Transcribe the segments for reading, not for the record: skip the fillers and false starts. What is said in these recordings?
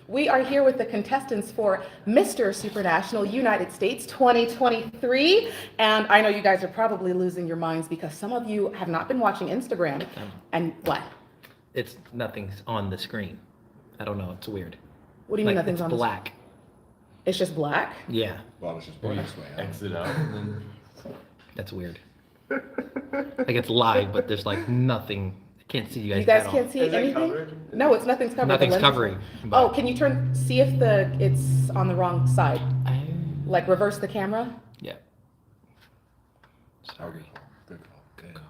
We are here with the contestants for Mr. Supranational United States 2023. And I know you guys are probably losing your minds because some of you have not been watching Instagram. And what? It's nothing's on the screen. I don't know. It's weird. What do you mean Like, nothing's it's on the black. It's just black? Yeah, Well, it's just black. Exit out and then that's weird. Like it's live, but there's like nothing. I can't see you guys. You guys at can't all. see Is it anything? covered? No, nothing's covered. Nothing's The lens is- covering. Oh, can you see if it's on the wrong side? Like reverse the camera? Yeah. Sorry. Good call. Good.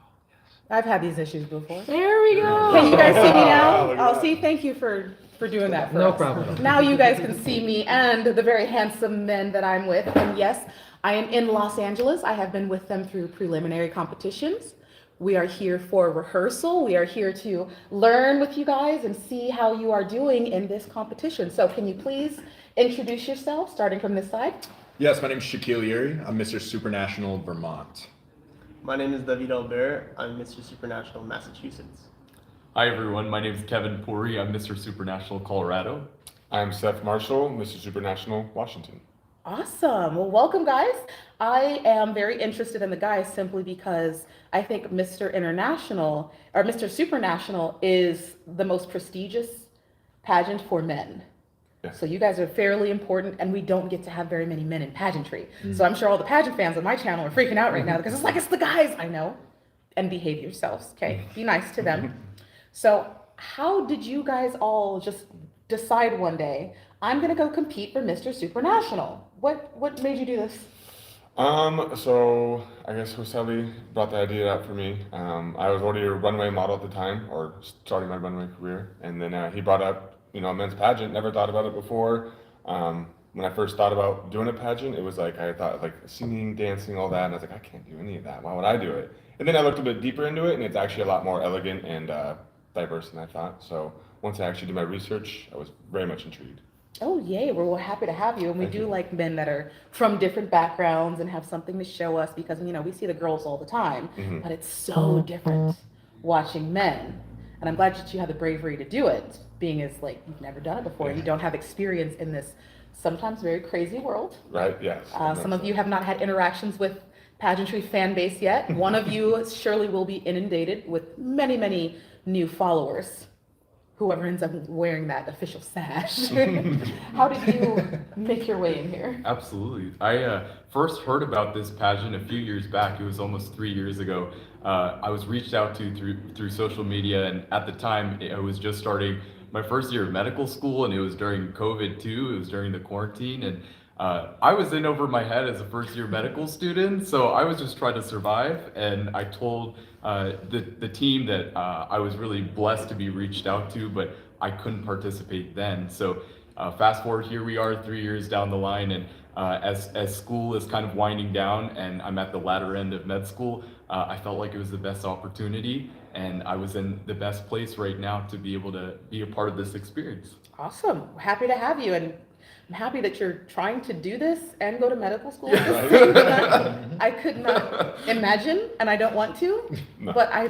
I've had these issues before. There we go. Can you guys see me now? Look at Oh, that. see, thank you for doing that for No us. problem. Now you guys can see me and the very handsome men that I'm with. And yes, I am in Los Angeles. I have been with them through preliminary competitions. We are here for rehearsal. We are here to learn with you guys and see how you are doing in this competition. So can you please introduce yourself, starting from this side? Yes, my name is Shaquille Yeri. I'm Mr. Supranational Vermont. My name is David Albert. I'm Mr. Supranational Massachusetts. Hi everyone, my name is Kevin Puri. I'm Mr. Supranational Colorado. I'm Seth Marshall, Mr. Supranational Washington. Awesome. Well, welcome, guys. I am very interested in the guys simply because I think Mr. International or Mr. Supranational is the most prestigious pageant for men. Yeah. So you guys are fairly important, and we don't get to have very many men in pageantry. So I'm sure all the pageant fans on my channel are freaking out right now because it's the guys. I know. And behave yourselves, okay? Be nice to them. So how did you guys all just decide one day, I'm gonna go compete for Mr. Supranational? What made you do this? So I guess Hoseli brought the idea out for me. I was already a runway model at the time, or starting my runway career, and then he brought up, a men's pageant. Never thought about it before. When I first thought about doing a pageant, it was I thought singing, dancing, all that, and I was like, I can't do any of that. Why would I do it? And then I looked a bit deeper into it, and it's actually a lot more elegant and diverse than I thought. So once I actually did my research, I was very much intrigued. Oh, yay, we're happy to have you. And we Thank do you. like men that are from different backgrounds and have something to show us because, we see the girls all the time, Mhm. but it's so different watching men. And I'm glad that you have the bravery to do it, being as you've never done it before. You don't have experience in this sometimes very crazy world. Right? Yes. Some of you have not had interactions with pageantry fan base yet. One of you surely will be inundated with many, many new followers. Whoever ends up wearing that official sash. How did you make your way in here? Absolutely. I first heard about this pageant a few years back. It was almost 3 years ago. I was reached out to through social media, and at the time I was just starting my first year of medical school, and it was during COVID too. It was during the quarantine, and I was in over my head as a first year medical student, so I was just trying to survive. And I told the team that I was really blessed to be reached out to, but I couldn't participate then. So fast forward, here we are 3 years down the line, and as school is kind of winding down and I'm at the latter end of med school, I felt like it was the best opportunity, and I was in the best place right now to be able to be a part of this experience. Awesome. Happy to have you. And I'm happy that you're trying to do this and go to medical school. I could not imagine, and I don't want to, No. but I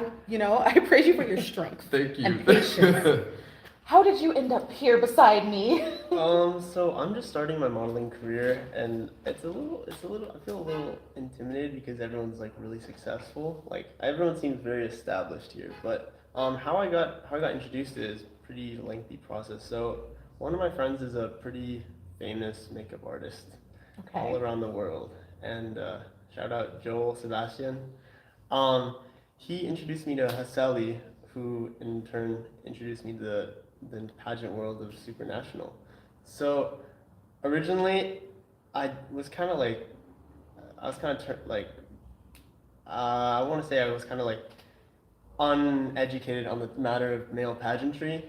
praise you for your strength Thank you. and patience. How did you end up here beside me? So I'm just starting my modeling career, and it's a little, I feel a little intimidated because everyone's really successful. Everyone seems very established here, but how I got introduced to it is a pretty lengthy process. So one of my friends is a pretty famous makeup artist all Okay. around the world, and shout out Joel Sebastian. He introduced me to Haseli, who in turn introduced me to the pageant world of Supranational. So originally, I was kind of I want to say I was kind of uneducated on the matter of male pageantry.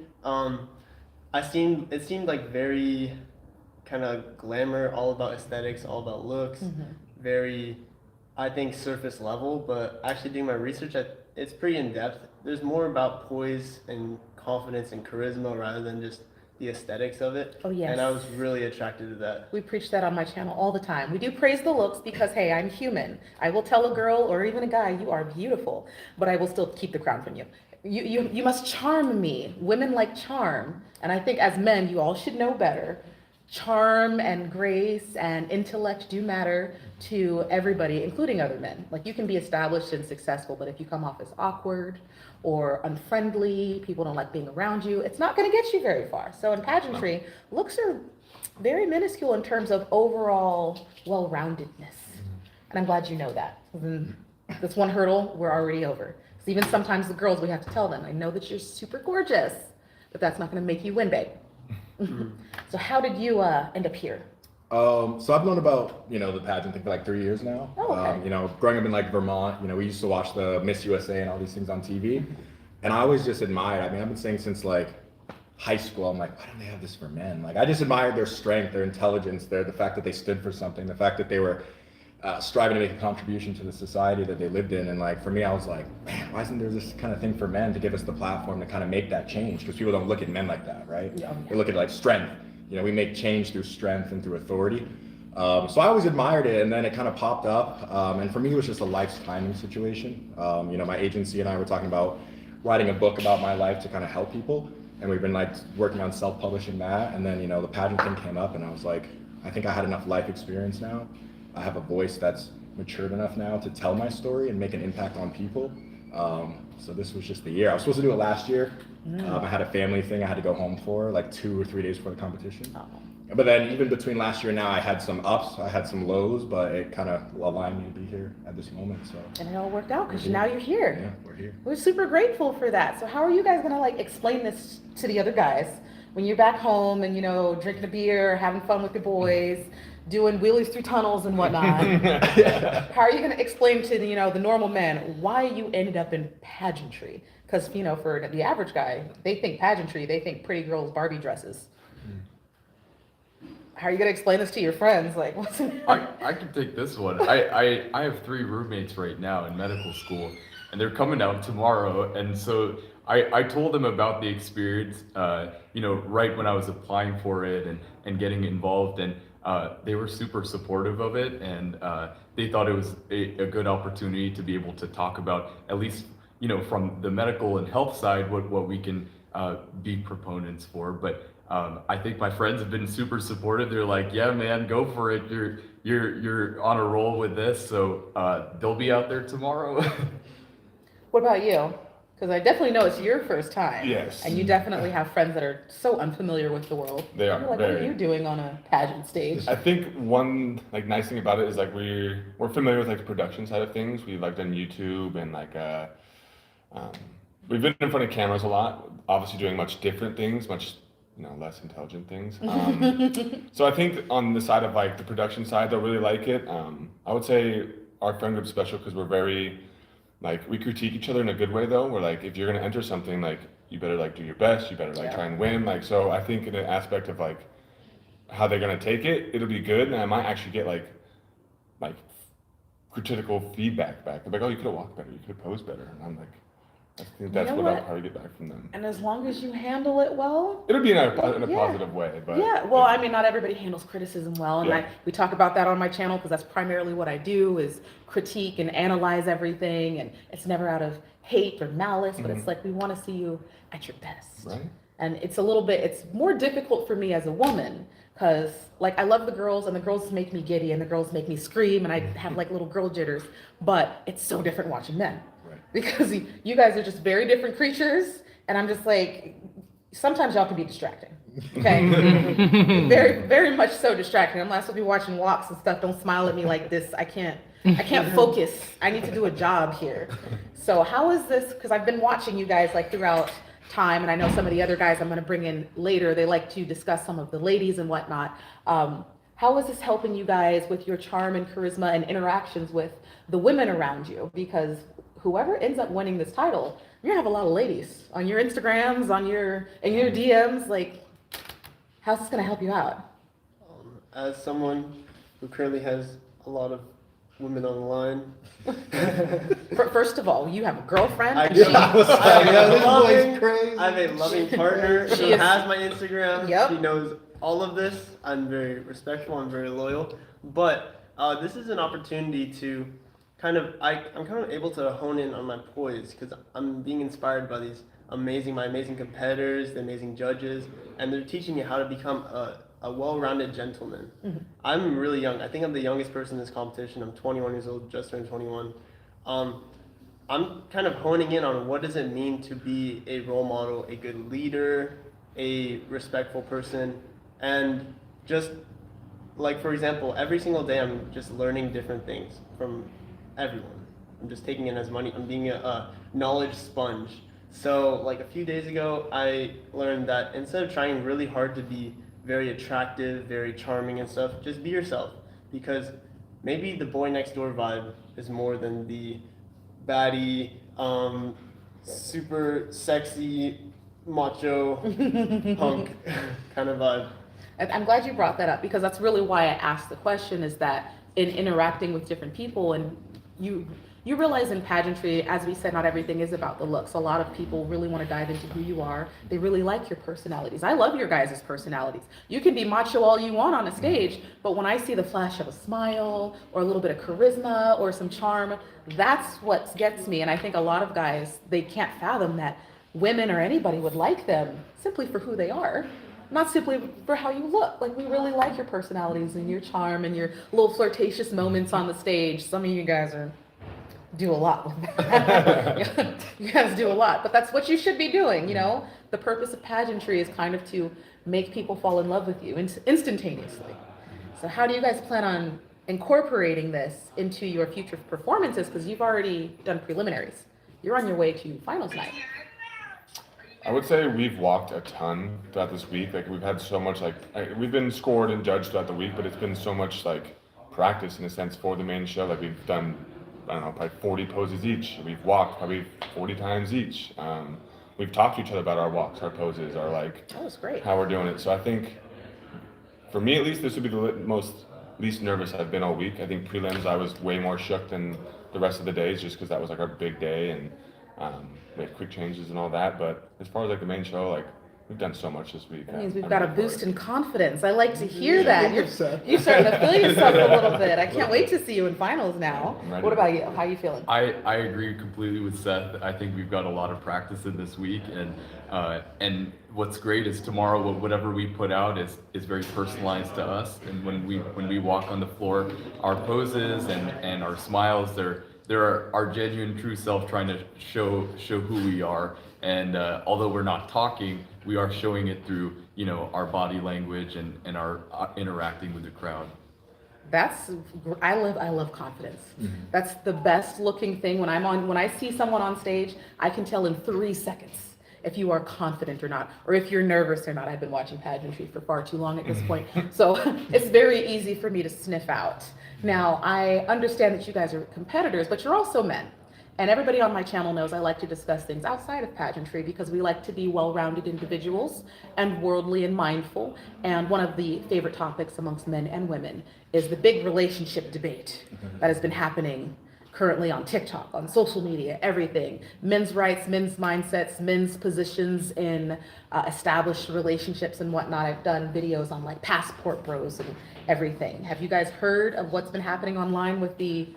It seemed very kind of glamour, all about aesthetics, all about looks, very, I think, surface level, but actually doing my research, it's pretty in-depth. There's more about poise and confidence and charisma rather than just the aesthetics of it. Oh, yes. And I was really attracted to that. We preach that on my channel all the time. We do praise the looks because, hey, I'm human. I will tell a girl or even a guy, you are beautiful, but I will still keep the crown from you. you must charm me. Women like charm. And I think as men, you all should know better. Charm and grace and intellect do matter to everybody, including other men. Like you can be established and successful, but if you come off as awkward or unfriendly, people don't like being around you, it's not going to get you very far. So in pageantry, looks are very minuscule in terms of overall well-roundedness. And I'm glad you know that. That's one hurdle we're already over. Because even sometimes the girls, we have to tell them, I know that you're super gorgeous, but that's not going to make you win, babe. So how did you end up here? So I've known about, the pageant thing for like 3 years now. Oh, okay. Growing up in like Vermont, we used to watch the Miss USA and all these things on TV. And I always just admired, I've been saying since like high school, I'm like, why don't they have this for men? Like I just admired their strength, their intelligence, the fact that they stood for something, the fact that they were striving to make a contribution to the society that they lived in. And like, for me, I was like, man, why isn't there this kind of thing for men to give us the platform to kind of make that change? Because people don't look at men like that, right? Yeah. They look at like strength. We make change through strength and through authority. So I always admired it, and then it kind of popped up. And for me, it was just a life's timing situation. My agency and I were talking about writing a book about my life to kind of help people. And we've been like working on self-publishing that. And then, the pageant thing came up and I was like, I think I had enough life experience now. I have a voice that's matured enough now to tell my story and make an impact on people. So this was just the year. I was supposed to do it last year. I had a family thing I had to go home for like 2 or 3 days before the competition. Oh. But then even between last year and now, I had some ups, I had some lows, but it kind of aligned me to be here at this moment. So. And it all worked out because We're now here. you're here. Yeah, we're here. We're super grateful for that. So how are you guys gonna like explain this to the other guys when you're back home and drinking a beer, having fun with the boys, doing wheelies through tunnels and whatnot? How are you gonna explain to the normal man why you ended up in pageantry? Because for the average guy, they think pageantry, they think pretty girls Barbie dresses. How are you gonna explain this to your friends? Like, what's in I can take this one. I have 3 roommates right now in medical school, and they're coming out tomorrow. And so I told them about the experience, right when I was applying for it and getting involved, and they were super supportive of it, and they thought it was a good opportunity to be able to talk about, at least, from the medical and health side, what we can be proponents for. But I think my friends have been super supportive. They're like, yeah, man, go for it. You're on a roll with this. So they'll be out there tomorrow. What about you? Because I definitely know it's your first time. Yes. And you definitely have friends that are so unfamiliar with the world. They are, You're like, what are very. you doing on a pageant stage? I think one nice thing about it is like we're familiar with like the production side of things. We've like done YouTube and like we've been in front of cameras a lot, obviously doing much different things, much less intelligent things. So I think on the side of like the production side, they'll really like it. I would say our friend group's special because we're very like, we critique each other in a good way though. We're like, if you're gonna enter something, like you better like do your best, you better like try and win. Like, so I think in an aspect of like how they're gonna take it, it'll be good, and I might actually get like critical feedback back. They're like, oh, you could have walked better, you could have posed better, and I'm like, I think that's what I'll probably get back from them. And as long as you handle it well. It'll be in a positive way, but Yeah, well, I mean, not everybody handles criticism well, and Yeah. we talk about that on my channel because that's primarily what I do is critique and analyze everything, and it's never out of hate or malice, but it's like we want to see you at your best. Right. And it's more difficult for me as a woman because like I love the girls and the girls make me giddy and the girls make me scream and I have like little girl jitters, but it's so different watching men. Because you guys are just very different creatures, and I'm just like, sometimes y'all can be distracting, okay? Very, very much so distracting. I'm not supposed to be watching walks and stuff. Don't smile at me like this. I can't focus. I need to do a job here. So how is this? Because I've been watching you guys like throughout time, and I know some of the other guys I'm going to bring in later. They like to discuss some of the ladies and whatnot. How is this helping you guys with your charm and charisma and interactions with the women around you? Because whoever ends up winning this title, you're gonna have a lot of ladies on your Instagrams, in your DMs. Like, how's this gonna help you out? As someone who currently has a lot of women on the line, First of all, you have a girlfriend. I and do. she- I have a loving partner She who is- has my Instagram. Yep. She knows all of this. I'm very respectful. I'm very loyal. But this is an opportunity to I'm kind of able to hone in on my poise because I'm being inspired by my amazing competitors, the amazing judges, and they're teaching me how to become a well-rounded gentleman. I'm really young. I think I'm the youngest person in this competition. I'm 21 years old, just turned 21. I'm kind of honing in on what does it mean to be a role model, a good leader, a respectful person, and just like, for example, every single day I'm just learning different things from everyone. I'm just taking in as money. I'm being a knowledge sponge. So like a few days ago, I learned that instead of trying really hard to be very attractive, very charming and stuff, just be yourself. Because maybe the boy next door vibe is more than the baddie, super sexy, macho, punk kind of vibe. And I'm glad you brought that up because that's really why I asked the question, is that in interacting with different people, and you realize in pageantry, as we said, not everything is about the looks. A lot of people really want to dive into who you are. They really like your personalities. I love your guys' personalities. You can be macho all you want on a stage, but when I see the flash of a smile or a little bit of charisma or some charm, that's what gets me. And I think a lot of guys, they can't fathom that women or anybody would like them simply for who they are, not simply for how you look. Like, we really like your personalities and your charm and your little flirtatious moments on the stage. Some of you guys do a lot with that. You guys do a lot, but that's what you should be doing, you know? The purpose of pageantry is kind of to make people fall in love with you instantaneously. So how do you guys plan on incorporating this into your future performances? Because you've already done preliminaries. You're on your way to finals night. I would say we've walked a ton throughout this week. Like, we've had so much, we've been scored and judged throughout the week, but it's been so much practice in a sense for the main show. Like, we've done, I don't know, probably 40 poses each. We've walked probably 40 times each. We've talked to each other about our walks, our poses, our That was great. how we're doing it. So I think, for me at least, this would be the least nervous I've been all week. I think prelims I was way more shook than the rest of the days, just because that was our big day and we had quick changes and all that. But as far as the main show, we've done so much this week. That means we've I'm got a ready for boost it. in confidence. I like to hear that. You're starting to feel yourself a little bit. I can't wait to see you in finals now. Ready. What about you? How are you feeling? I agree completely with Seth. I think we've got a lot of practice in this week, and what's great is tomorrow whatever we put out is very personalized to us. And when we walk on the floor, our poses and our smiles, they're our genuine true self, trying to show who we are. And although we're not talking, we are showing it through our body language and our interacting with the crowd. I love confidence. That's the best looking thing when I see someone on stage, I can tell in 3 seconds if you are confident or not, or if you're nervous or not. I've been watching pageantry for far too long at this point, so it's very easy for me to sniff out. Now, I understand that you guys are competitors, but you're also men. And everybody on my channel knows I like to discuss things outside of pageantry because we like to be well-rounded individuals and worldly and mindful. And one of the favorite topics amongst men and women is the big relationship debate that has been happening currently on TikTok, on social media, everything. Men's rights, men's mindsets, men's positions in established relationships and whatnot. I've done videos on passport bros and everything. Have you guys heard of what's been happening online with the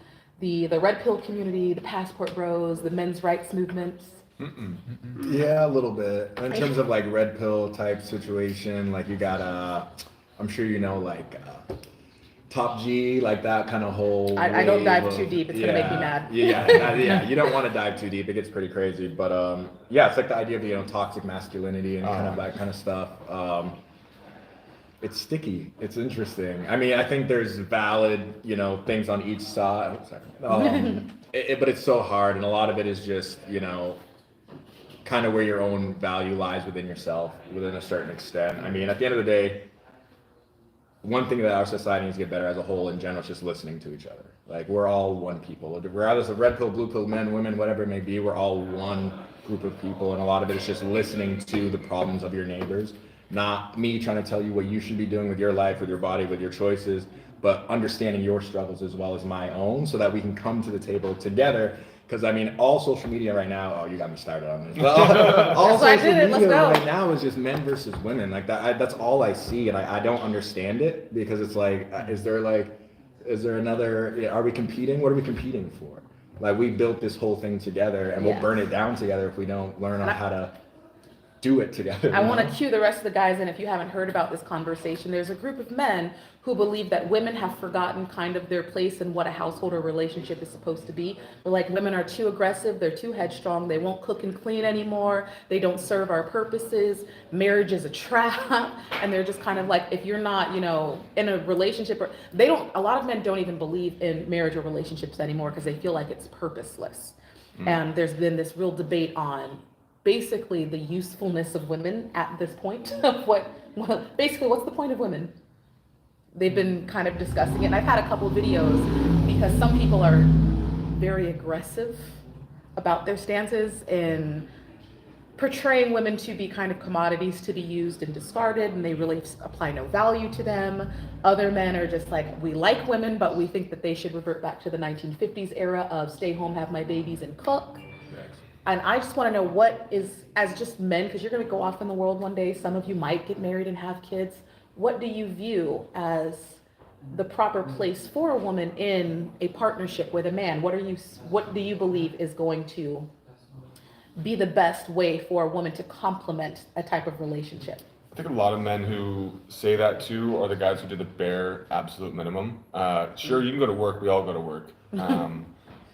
red pill community, the passport bros, the men's rights movements? Yeah, a little bit. In terms of red pill type situation, you got I'm sure Top G, that kind of whole. I don't wave dive of- too deep. It's gonna make me mad. Yeah, you don't want to dive too deep. It gets pretty crazy. But yeah, it's the idea of toxic masculinity and kind of that kind of stuff. It's sticky. It's interesting. I mean, I think there's valid, things on each side. But it's so hard, and a lot of it is just, kind of where your own value lies within yourself, within a certain extent. I mean, at the end of the day, one thing that our society needs to get better as a whole in general is just listening to each other. We're all one people. Regardless of red pill, blue pill, men, women, whatever it may be, we're all one group of people, and a lot of it is just listening to the problems of your neighbors. Not me trying to tell you what you should be doing with your life, with your body, with your choices, but understanding your struggles as well as my own so that we can come to the table together. Because, I mean, all social media right now, oh, you got me started on this. All social media right now is just men versus women. That's all I see, and I don't understand it because it's is Is there another? Yeah, are we competing? What are we competing for? Like we built this whole thing together, and we'll Yes. burn it down together if we don't learn on how to do it together. I you want know? to cue the rest of the guys in if you haven't heard about this conversation. There's a group of men who believe that women have forgotten kind of their place in what a household or relationship is supposed to be. They're like, women are too aggressive, they're too headstrong, they won't cook and clean anymore, they don't serve our purposes, marriage is a trap, and they're just kind of like, if you're not, you know, in a relationship, or they don't, a lot of men don't even believe in marriage or relationships anymore because they feel like it's purposeless. And there's been this real debate on basically the usefulness of women at this point of basically what's the point of women. They've been kind of discussing it, and I've had a couple of videos because some people are very aggressive about their stances in portraying women to be kind of commodities to be used and discarded, and they really apply no value to them. Other men are just like, we like women, but we think that they should revert back to the 1950s era of stay home, have my babies, and cook. And I just want to know what is, as just men, because you're going to go off in the world one day, some of you might get married and have kids. What do you view as the proper place for a woman in a partnership with a man? What do you believe is going to be the best way for a woman to complement a type of relationship? I think a lot of men who say that too are the guys who do the bare absolute minimum. Sure, you can go to work. We all go to work.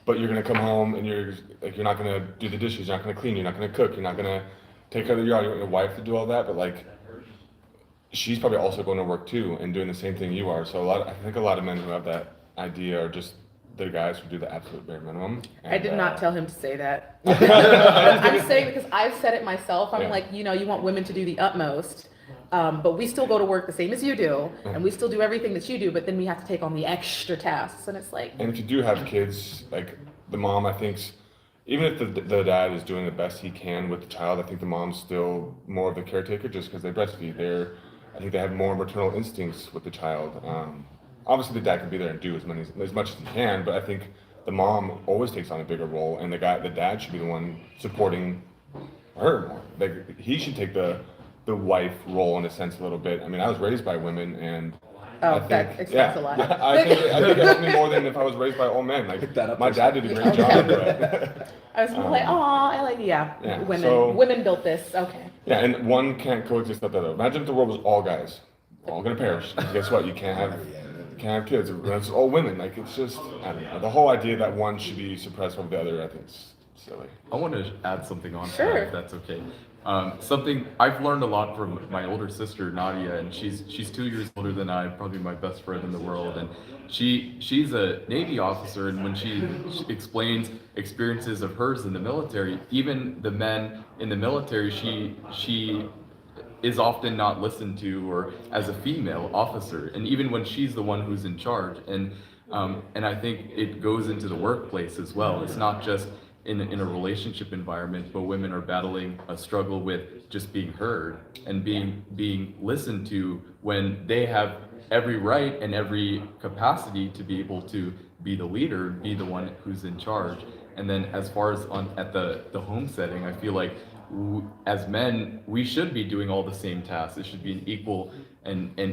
But you're gonna come home and you're not gonna do the dishes. You're not gonna clean. You're not gonna cook. You're not gonna take care of the yard. You want your wife to do all that, but like, she's probably also going to work too and doing the same thing you are. So I think a lot of men who have that idea are just the guys who do the absolute bare minimum. And, I did not tell him to say that. I'm saying because I've said it myself. I'm like, you know, you want women to do the utmost, but we still go to work the same as you do, and we still do everything that you do, but then we have to take on the extra tasks, and it's like. And if you do have kids, like the mom, I think, even if the dad is doing the best he can with the child, I think the mom's still more of the caretaker just because they breastfeed. I think they have more maternal instincts with the child. Obviously, the dad can be there and do as much as he can, but I think the mom always takes on a bigger role, and the dad should be the one supporting her more. Like he should take the wife role in a sense a little bit. I mean, I was raised by women, and I think, that explains a lot. Yeah, I think it helped me more than if I was raised by all men. Like my dad did a great job. But, I was like, oh, I like, women. so- Women built this. Okay. yeah, and one can't coexist with the other. Imagine if the world was all guys, we're all gonna perish. And guess what? You can't have kids. It's all women. Like it's just, I don't know. The whole idea that one should be suppressed over the other, I think, is silly. I want to add something on to Sure. that, if that's okay. Something I've learned a lot from my older sister Nadia, and she's 2 years older than I, probably my best friend in the world, and she's a Navy officer, and when she explains experiences of hers in the military, even the men in the military, she is often not listened to, or as a female officer, and even when she's the one who's in charge, and I think it goes into the workplace as well. It's not just in a relationship environment, but women are battling a struggle with just being heard and being listened to when they have every right and every capacity to be able to be the leader, be the one who's in charge. And then as far as at the home setting, I feel like as men, we should be doing all the same tasks. It should be an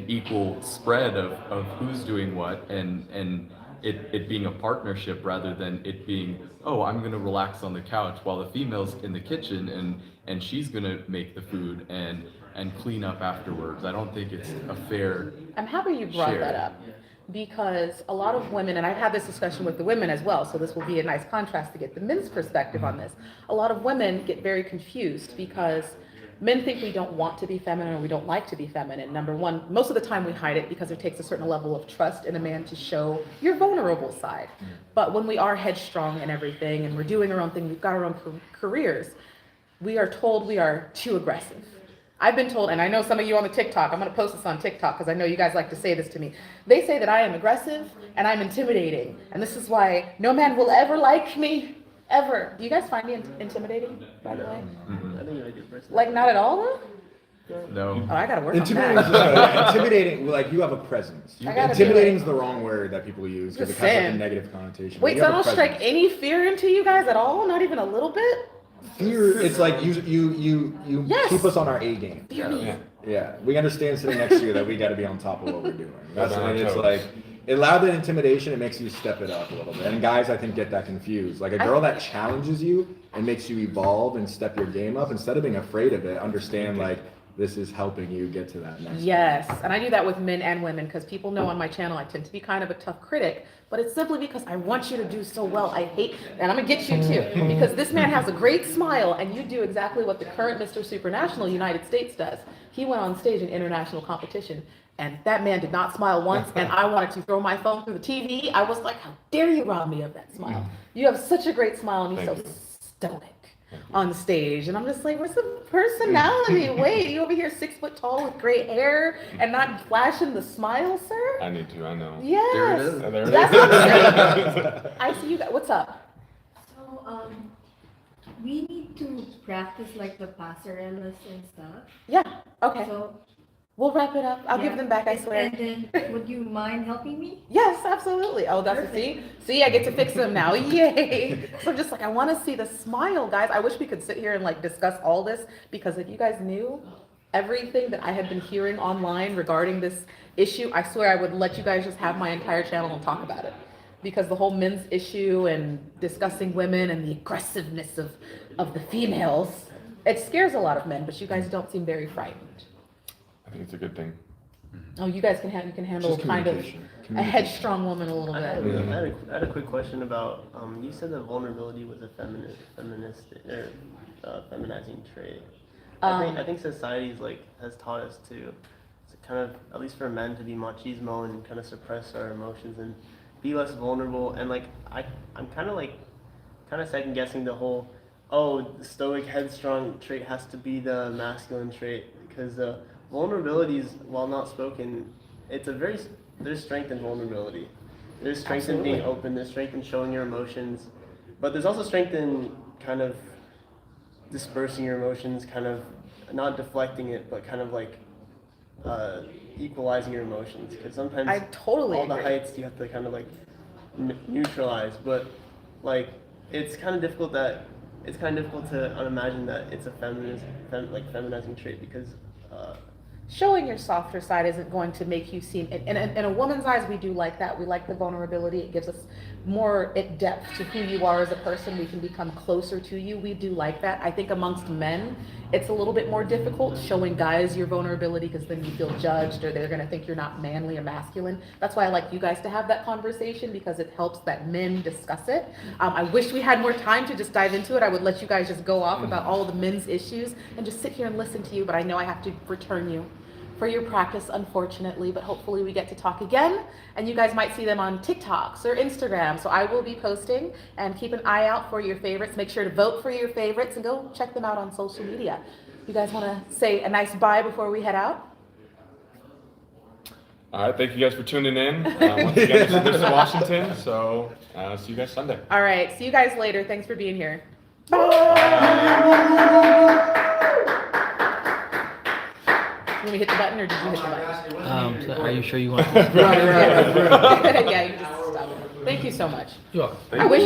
equal spread of who's doing what, and it being a partnership rather than it being, oh, I'm gonna relax on the couch while the female's in the kitchen and she's gonna make the food and clean up afterwards. I don't think it's a fair. I'm happy you brought Share. that up, because a lot of women, and I've had this discussion with the women as well, so this will be a nice contrast to get the men's perspective on this. A lot of women get very confused because men think we don't want to be feminine or we don't like to be feminine. Number one, most of the time we hide it because it takes a certain level of trust in a man to show your vulnerable side. But when we are headstrong and everything, and we're doing our own thing, we've got our own careers, we are told we are too aggressive. I've been told, and I know some of you on the TikTok, I'm going to post this on TikTok because I know you guys like to say this to me. They say that I am aggressive and I'm intimidating. And this is why no man will ever like me, ever. Do you guys find me intimidating, by the way? I think you like your personality. Like, not at all, though? No. Oh, I got to work on Intimidating, that. intimidating, like you have a presence. I gotta be Intimidating like- is the wrong word that people use because it Just has like a saying. negative connotation. Wait, You so I have a don't strike presence. any fear into you guys at all? Not even a little bit? Fear, it's like you Yes. keep us on our A game. Fear me. Yeah. Yeah, we understand sitting next to you that we got to be on top of what we're doing. That's Yeah, and it's so- like it rather than intimidation, it makes you step it up a little bit. And guys, I think, get that confused. Like a girl that challenges you and makes you evolve and step your game up, instead of being afraid of it, understand like this is helping you get to that next. Yes, and I do that with men and women because people know on my channel I tend to be kind of a tough critic, but it's simply because I want you to do so well. I hate, and I'm gonna get you too, because this man has a great smile and you do exactly what the current Mr. Supranational United States does. He went on stage in international competition and that man did not smile once, and I wanted to throw my phone through the TV. I was like, how dare you rob me of that smile? You have such a great smile and you're so stoic on stage. And I'm just like, where's the personality? Wait, you over here 6 foot tall with gray hair and not flashing the smile, sir? I need to, I know. Yes. There it is. Oh, there it That's is. what I'm saying. I see you guys. What's up? So, we need to practice like the passerellas and stuff. Yeah. Okay. So, We'll wrap it up. I'll give yeah. them back, I swear. And then, would you mind helping me? Yes, absolutely. Oh, that's a see? See, I get to fix them now. Yay. So I'm just like, I want to see the smile, guys. I wish we could sit here and like discuss all this, because if you guys knew everything that I had been hearing online regarding this issue, I swear I would let you guys just have my entire channel and talk about it. Because the whole men's issue and discussing women and the aggressiveness of the females, it scares a lot of men, but you guys don't seem very frightened. I think it's a good thing. Oh, you guys can handle Just kind of communication. a headstrong woman a little I had, bit. I had a quick question about, you said that vulnerability was a feminizing trait. I think society's like, has taught us to kind of, at least for men, to be machismo and kind of suppress our emotions and be less vulnerable. And like, I'm kind of second guessing the whole, the stoic headstrong trait has to be the masculine trait, because vulnerabilities, while not spoken, there's strength in vulnerability. There's strength in being open, there's strength in showing your emotions, but there's also strength in kind of dispersing your emotions, kind of not deflecting it, but kind of like equalizing your emotions. Because sometimes I totally all the agree. heights you have to kind of like neutralize, but like it's kind of difficult to imagine that it's a feminizing trait, because Showing your softer side isn't going to make you seem, in a woman's eyes, we do like that. We like the vulnerability. It gives us more depth to who you are as a person. We can become closer to you. We do like that. I think amongst men, it's a little bit more difficult showing guys your vulnerability, because then you feel judged, or they're going to think you're not manly or masculine. That's why I like you guys to have that conversation, because it helps that men discuss it. I wish we had more time to just dive into it. I would let you guys just go off about all of the men's issues and just sit here and listen to you, but I know I have to return you for your practice, unfortunately, but hopefully we get to talk again, and you guys might see them on TikToks or Instagram. So I will be posting, and keep an eye out for your favorites. Make sure to vote for your favorites and go check them out on social media. You guys want to say a nice bye before we head out? All right, thank you guys for tuning in. Once again, this is Mr. Washington, so see you guys Sunday. All right, see you guys later. Thanks for being here. Bye. You want me to hit the button, or did you hit the button? So are you sure you want to? Yeah, you can just stop it. Thank you so much. You're welcome. I wish